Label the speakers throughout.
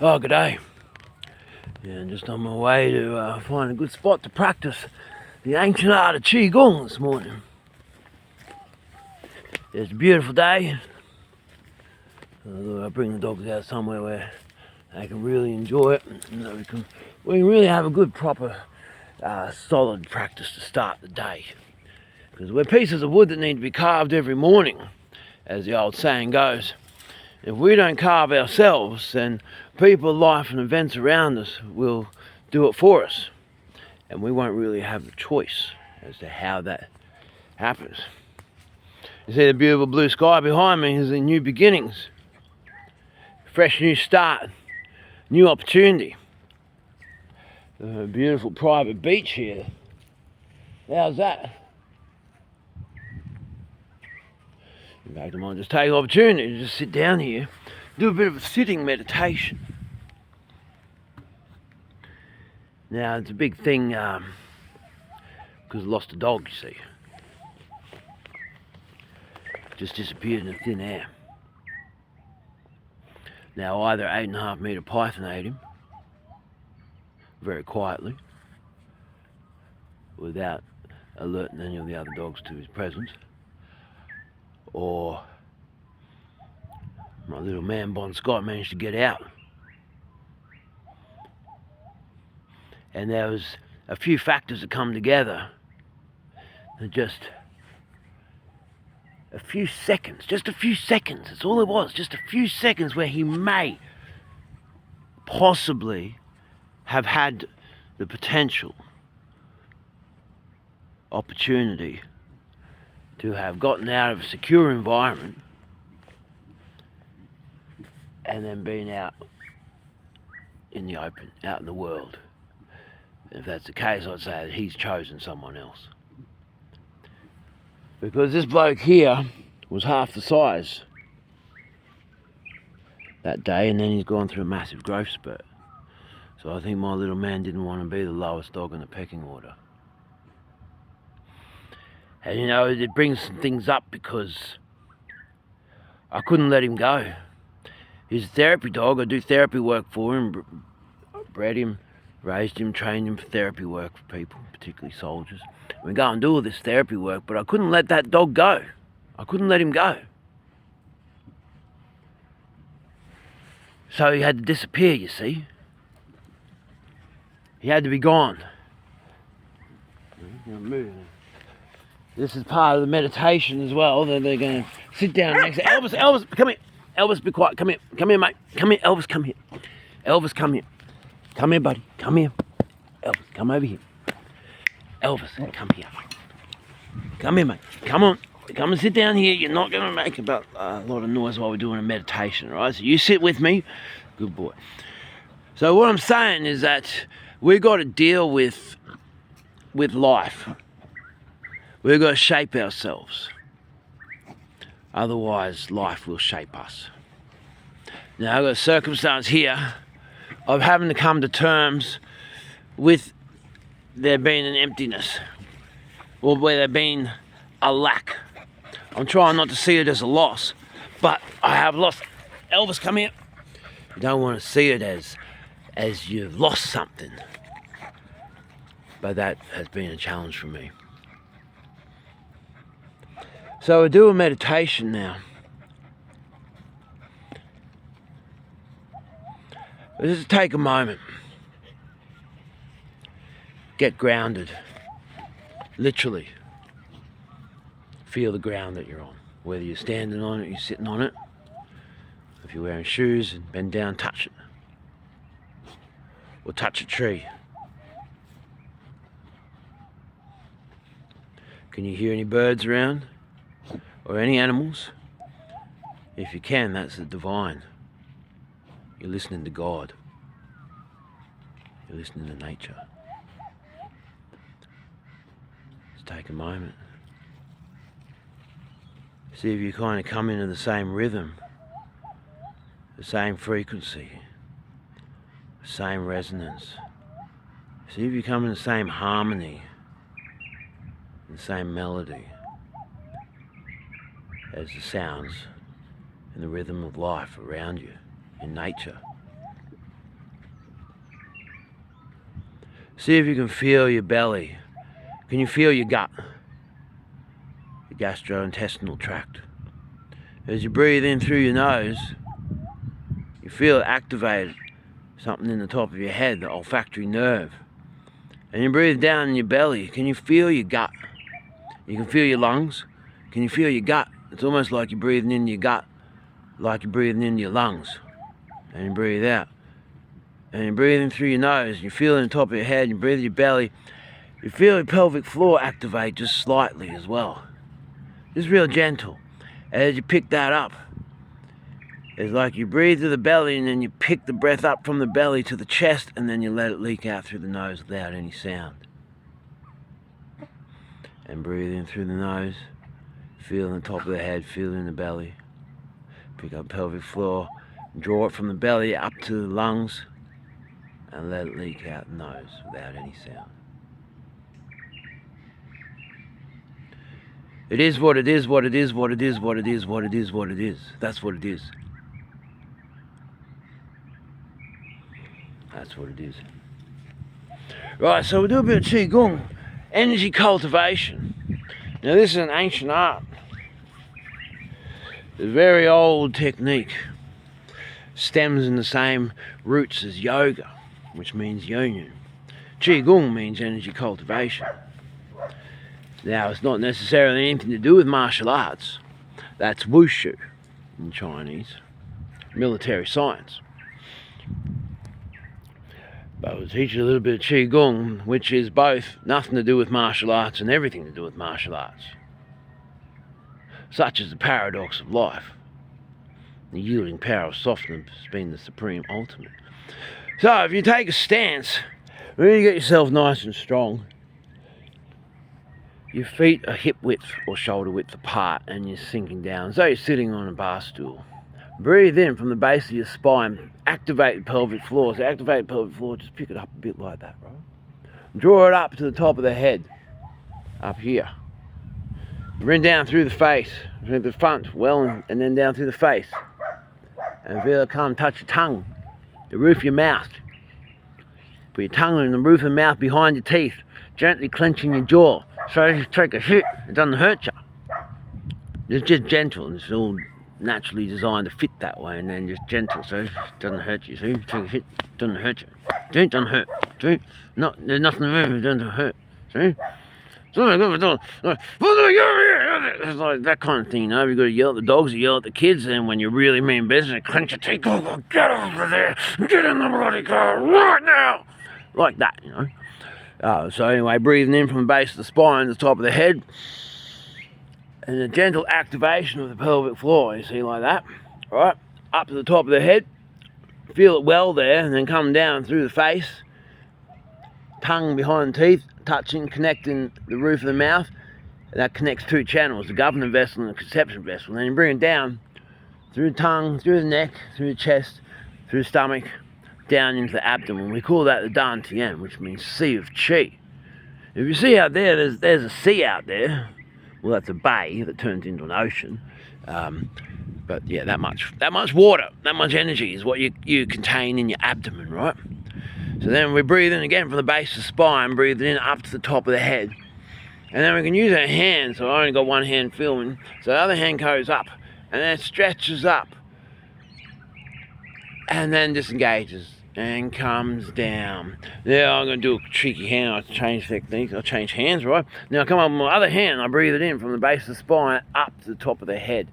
Speaker 1: Oh, g'day. Yeah, I'm just on my way to find a good spot to practice the ancient art of gong this morning. It's a beautiful day. I bring the dogs out somewhere where they can really enjoy it. We can really have a good, proper, solid practice to start the day. Because we're pieces of wood that need to be carved every morning, as the old saying goes. If we don't carve ourselves, then people, life and events around us will do it for us. And we won't really have a choice as to how that happens. You see the beautiful blue sky behind me is the new beginnings. Fresh new start, new opportunity. A beautiful private beach here. How's that? In fact, I might just take the opportunity to just sit down here, do a bit of a sitting meditation. Now, it's a big thing because I lost a dog, you see. Just disappeared in thin air. Now, either 8.5 metre python ate him, very quietly, without alerting any of the other dogs to his presence, or my little man Bon Scott managed to get out. And there was a few factors that come together, and just a few seconds, that's all it was, just a few seconds where he may possibly have had the potential opportunity to have gotten out of a secure environment and then been out in the open, out in the world. And if that's the case, I'd say that he's chosen someone else. Because this bloke here was half the size that day, and then he's gone through a massive growth spurt. So I think my little man didn't want to be the lowest dog in the pecking order. And you know, it brings some things up because I couldn't let him go. He's a therapy dog. I do therapy work for him, bred him, raised him, trained him for therapy work for people, particularly soldiers. We go and do all this therapy work, but I couldn't let that dog go. I couldn't let him go. So he had to disappear, you see. He had to be gone. This is part of the meditation as well. They're going to sit down next to Elvis. Elvis, come here. Elvis, be quiet. Come here. Come here, mate. Come here. Elvis, come here. Elvis, come here. Come here, buddy. Come here. Elvis, come over here. Elvis, come here. Come here, mate. Come on. Come and sit down here. You're not going to make a lot of noise while we're doing a meditation, all right? So you sit with me. Good boy. So what I'm saying is that we've got to deal with life. We've got to shape ourselves. Otherwise, life will shape us. Now, I've got a circumstance here of having to come to terms with there being an emptiness, or where there being a lack. I'm trying not to see it as a loss, but I have lost. Elvis, come here. You don't want to see it as you've lost something. But that has been a challenge for me. So I do a meditation now. Just take a moment. Get grounded. Literally. Feel the ground that you're on. Whether you're standing on it, you're sitting on it. If you're wearing shoes, and bend down, touch it. Or touch a tree. Can you hear any birds around? Or any animals? If you can, that's the divine. You're listening to God. You're listening to nature. Just take a moment. See if you kind of come into the same rhythm, the same frequency, the same resonance. See if you come in the same harmony, the same melody as the sounds and the rhythm of life around you in nature. See if you can feel your belly. Can you feel your gut? Your gastrointestinal tract. As you breathe in through your nose, you feel it activate something in the top of your head, the olfactory nerve. And you breathe down in your belly. Can you feel your gut? You can feel your lungs. Can you feel your gut? It's almost like you're breathing into your gut, like you're breathing into your lungs. And you breathe out. And you're breathing through your nose. You feel it in the top of your head. You breathe your belly. You feel your pelvic floor activate just slightly as well. Just real gentle. As you pick that up, it's like you breathe through the belly and then you pick the breath up from the belly to the chest and then you let it leak out through the nose without any sound. And breathe in through the nose. Feel in the top of the head, feel in the belly. Pick up pelvic floor, draw it from the belly up to the lungs and let it leak out the nose without any sound. It is what it is, what it is, what it is, what it is, what it is, what it is. That's what it is. That's what it is. Right, so we'll do a bit of Qigong, energy cultivation. Now this is an ancient art. It's a very old technique. Stems in the same roots as yoga, which means union. Qigong means energy cultivation. Now it's not necessarily anything to do with martial arts. That's wushu in Chinese, military science. But we'll teach you a little bit of Qigong, which is both nothing to do with martial arts and everything to do with martial arts. Such as the paradox of life. The yielding power of softness being the supreme ultimate. So if you take a stance, really get yourself nice and strong. Your feet are hip width or shoulder width apart and you're sinking down as though you're sitting on a bar stool. Breathe in from the base of your spine, activate the pelvic floor. So activate the pelvic floor, just pick it up a bit like that, right? Draw it up to the top of the head, up here. Bring down through the face, through the front, well, and then down through the face. And feel it come touch your tongue, the roof of your mouth. Put your tongue in the roof of the mouth behind your teeth, gently clenching your jaw. So if you take a hit, it doesn't hurt you. It's just gentle. It's all naturally designed to fit that way, and then just gentle, so it doesn't hurt you. See, if you take a hit, it doesn't hurt you. See, it doesn't hurt. See, there's nothing there, it doesn't hurt. See? It's like that kind of thing, you know. You've got to yell at the dogs, you yell at the kids, and when you really mean business, clench your teeth, go, get over there, get in the bloody car right now. Like that, you know. So anyway, breathing in from the base of the spine to the top of the head, and a gentle activation of the pelvic floor, you see, like that, right? Up to the top of the head, feel it well there, and then come down through the face, tongue behind the teeth, touching, connecting the roof of the mouth, and that connects two channels, the governor vessel and the conception vessel. And then you bring it down through the tongue, through the neck, through the chest, through the stomach, down into the abdomen. We call that the Dantian, which means sea of Qi. If you see out there, there's a sea out there. Well, that's a bay that turns into an ocean. But yeah, that much water, that much energy is what you contain in your abdomen, right? So then we breathe in again from the base of the spine, breathe in up to the top of the head. And then we can use our hands, so I only got one hand filming, so the other hand goes up, and then it stretches up, and then disengages, and comes down. Now I'm going to do a cheeky hand, I'll change techniques, I'll change hands, right? Now I come up with my other hand, I breathe it in from the base of the spine up to the top of the head.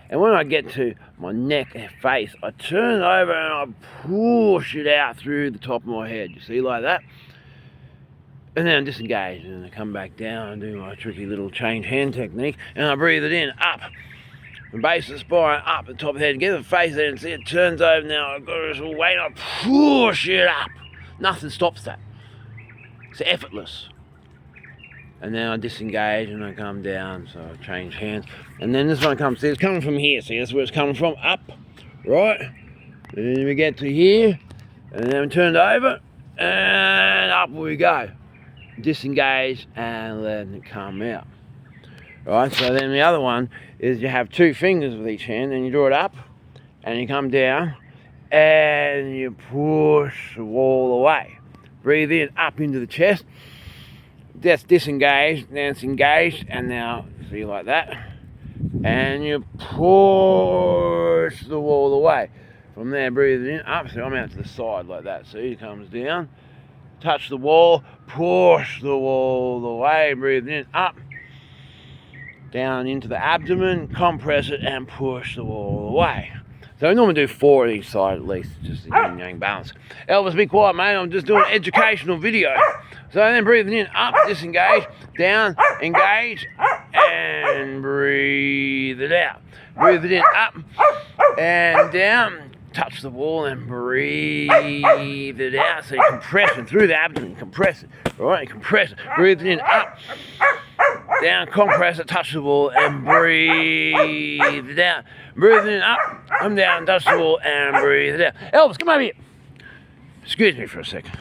Speaker 1: And when I get to my neck and face, I turn over and I push it out through the top of my head. You see, like that? And then I disengage, and then I come back down and do my tricky little change hand technique, and I breathe it in, up, the base of the spine, up the top of the head, get the face there and see it turns over. Now I've got this little weight, I push it up. Nothing stops that. It's effortless. And then I disengage and I come down, so I change hands. And then this one comes, see, it's coming from here, see, that's where it's coming from, up, right? And then we get to here, and then we turn it over, and up we go. Disengage and let it come out. Right, so then the other one is you have two fingers with each hand, and you draw it up, and you come down, and you push the wall away. breathe in, up into the chest. That's disengaged, now it's engaged, and now see like that. And you push the wall away. From there, breathe in, up, so I'm out to the side like that. So he comes down, touch the wall, push the wall away, breathe in, up, down into the abdomen, compress it, and push the wall away. So I normally do 4 of each side at least, just the yin yang balance. Elvis, be quiet, mate, I'm just doing an educational video. So then breathing in, up, disengage, down, engage, and breathe it out. Breathe it in, up, and down, touch the wall, and breathe it out. So you're compressing through the abdomen, compress it, right, compress it, breathe it in, up, down, compress it, touch the wall, and breathe it out. Breathe it in, up, come down, touch the wall, and breathe it out. Elvis, come over here. Excuse me for a second.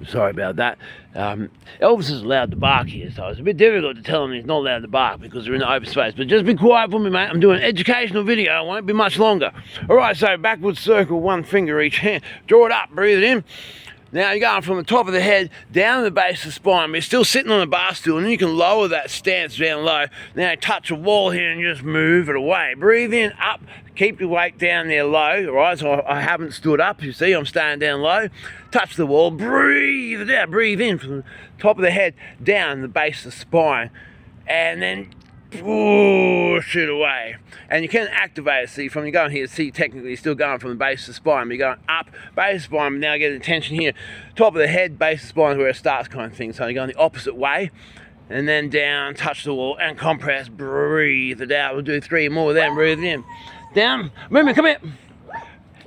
Speaker 1: Sorry about that. Elvis is allowed to bark here, so it's a bit difficult to tell him he's not allowed to bark because we're in the open space. But just be quiet for me, mate. I'm doing an educational video. It won't be much longer. All right, so backwards circle, 1 finger each hand. Draw it up, breathe it in. Now you're going from the top of the head down to the base of the spine, but you're still sitting on a bar stool, and then you can lower that stance down low. Now you touch a wall here and just move it away. Breathe in, up, keep your weight down there low, all right? So I haven't stood up, you see, I'm staying down low. Touch the wall, breathe it out, breathe in from the top of the head down the base of the spine, and then push it away. And you can activate it, see, from you going here, see, technically you're still going from the base of the spine, but you're going up, base of the spine, but now get the tension here. Top of the head, base of the spine is where it starts kind of thing. So you're going the opposite way, and then down, touch the wall, and compress, breathe it out. We'll do 3 more then, breathe it in. Down, movement, come here.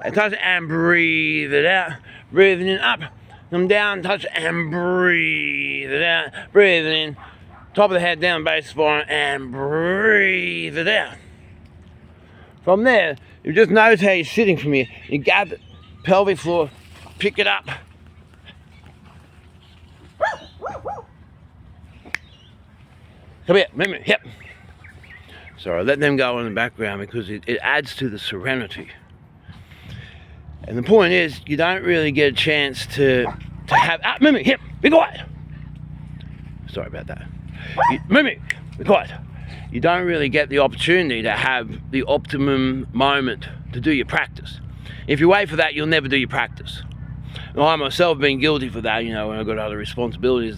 Speaker 1: And touch it, and breathe it out. Breathe it in, up, come down, touch it, and breathe it out. Breathe it in. Top of the head, down, base spine, and breathe it out. From there, you just notice how you're sitting from here. You grab the pelvic floor, pick it up. Come here, move, yep. Sorry, let them go in the background because it adds to the serenity. And the point is, you don't really get a chance to have, move, yep, be quiet. Sorry about that. Move, be quiet. You don't really get the opportunity to have the optimum moment to do your practice. If you wait for that, you'll never do your practice. And I myself have been guilty for that, you know, when I've got other responsibilities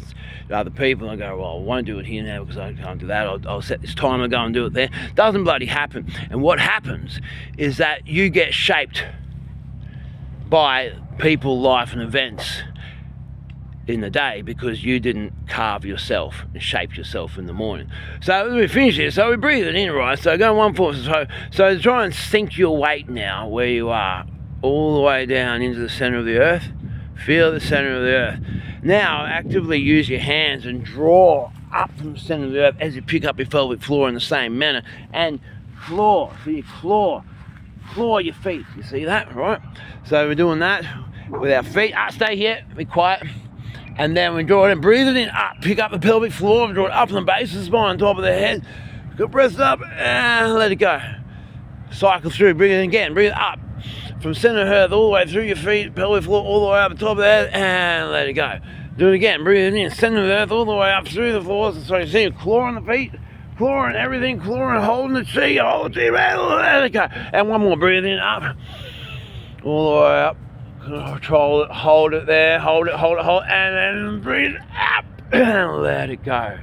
Speaker 1: to other people, I go, well, I won't do it here now because I can't do that. I'll set this time and go and do it there. Doesn't bloody happen. And what happens is that you get shaped by people, life and events in the day because you didn't carve yourself and shape yourself in the morning. So we finish here, so we breathe it in, right? So go 1 4, so try and sink your weight now where you are, all the way down into the center of the earth. Feel the center of the earth. Now actively use your hands and draw up from the center of the earth as you pick up your pelvic floor in the same manner, and claw, so you claw your feet, you see that, right? So we're doing that with our feet. Stay here, be quiet. And then we draw it in, breathe it in, up, pick up the pelvic floor, draw it up from the base of the spine, top of the head, compress it up, and let it go. Cycle through, bring it in again, breathe it up, from center of earth, all the way through your feet, pelvic floor, all the way up the top of the head, and let it go. Do it again, breathe it in, center of the earth, all the way up through the floors, so you see a claw on the feet, clawing everything, clawing, holding the chi, hold the chi, let it go. And 1 more, breathe in, up, all the way up. Control it, hold it there, hold it, and then breathe up and let it go.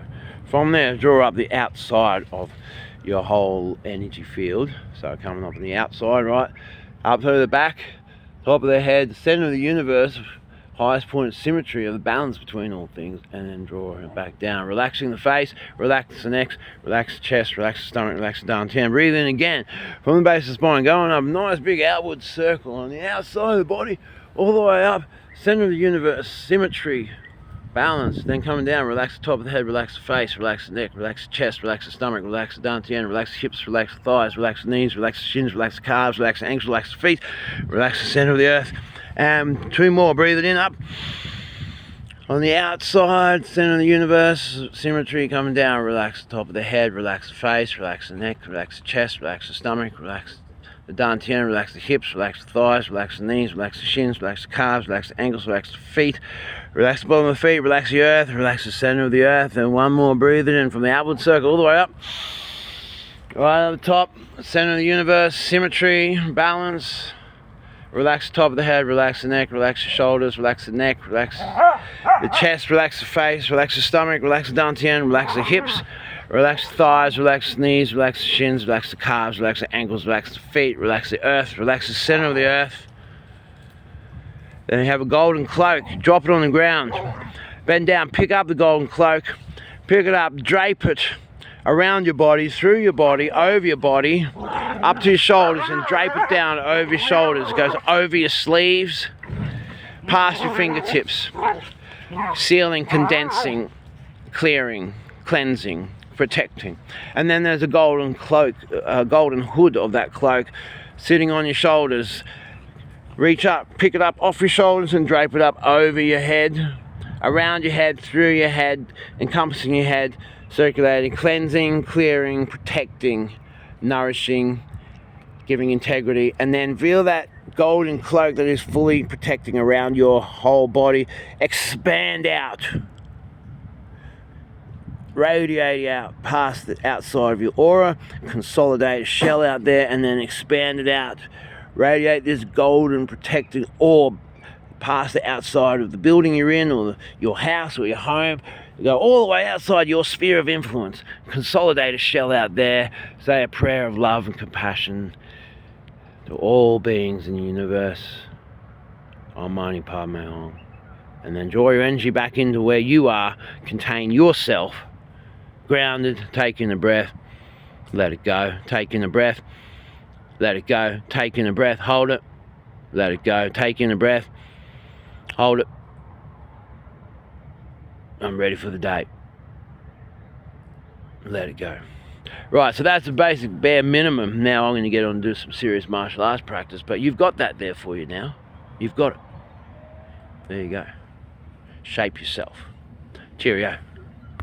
Speaker 1: From there, draw up the outside of your whole energy field. So coming up on the outside, right, up through the back, top of the head, the center of the universe, highest point of symmetry of the balance between all things, and then draw it back down. Relaxing the face, relax the neck, relax the chest, relax the stomach, relax the dantian. Breathe in again from the base of the spine, going up, nice big outward circle on the outside of the body, all the way up, center of the universe, symmetry, balance. Then coming down, relax the top of the head, relax the face, relax the neck, relax the chest, relax the stomach, relax the dantian, relax the hips, relax the thighs, relax the knees, relax the shins, relax the calves, relax the ankles, relax the feet, relax the center of the earth. And 2 more, breathe it in, up. On the outside, center of the universe, symmetry, coming down, relax the top of the head, relax the face, relax the neck, relax the chest, relax the stomach, relax the dantian, relax the hips, relax the thighs, relax the knees, relax the shins, relax the calves, relax the ankles, relax the feet, relax the bottom of the feet, relax the earth, relax the center of the earth, and one more breathing in from the outward circle all the way up. Right at the top, center of the universe, symmetry, balance. Relax the top of the head, relax the neck, relax the shoulders, relax the neck, relax the chest, relax the face, relax the stomach, relax the dantian, relax the hips, relax the thighs, relax the knees, relax the shins, relax the calves, relax the ankles, relax the feet, relax the earth, relax the center of the earth. Then you have a golden cloak, drop it on the ground, bend down, pick up the golden cloak, pick it up, drape it around your body, through your body, over your body, up to your shoulders, and drape it down over your shoulders. It goes over your sleeves, past your fingertips, sealing, condensing, clearing, cleansing, protecting. And then there's a golden cloak, a golden hood of that cloak sitting on your shoulders. Reach up, pick it up off your shoulders and drape it up over your head, around your head, through your head, encompassing your head, circulating, cleansing, clearing, protecting, nourishing, giving integrity. And then feel that golden cloak that is fully protecting around your whole body expand out, radiate out past the outside of your aura, consolidate a shell out there, and then expand it out. Radiate this golden protecting orb past the outside of the building you're in, or your house or your home. Go all the way outside your sphere of influence. Consolidate a shell out there. Say a prayer of love and compassion to all beings in the universe. Om Mani Padme Hum. And then draw your energy back into where you are. Contain yourself. Grounded. Take in a breath. Let it go. Take in a breath. Let it go. Take in a breath. Hold it. Let it go. Take in a breath. Hold it. I'm ready for the day. Let it go. Right, so that's the basic bare minimum. Now I'm going to get on and do some serious martial arts practice, but you've got that there for you now. You've got it. There you go. Shape yourself. Cheerio.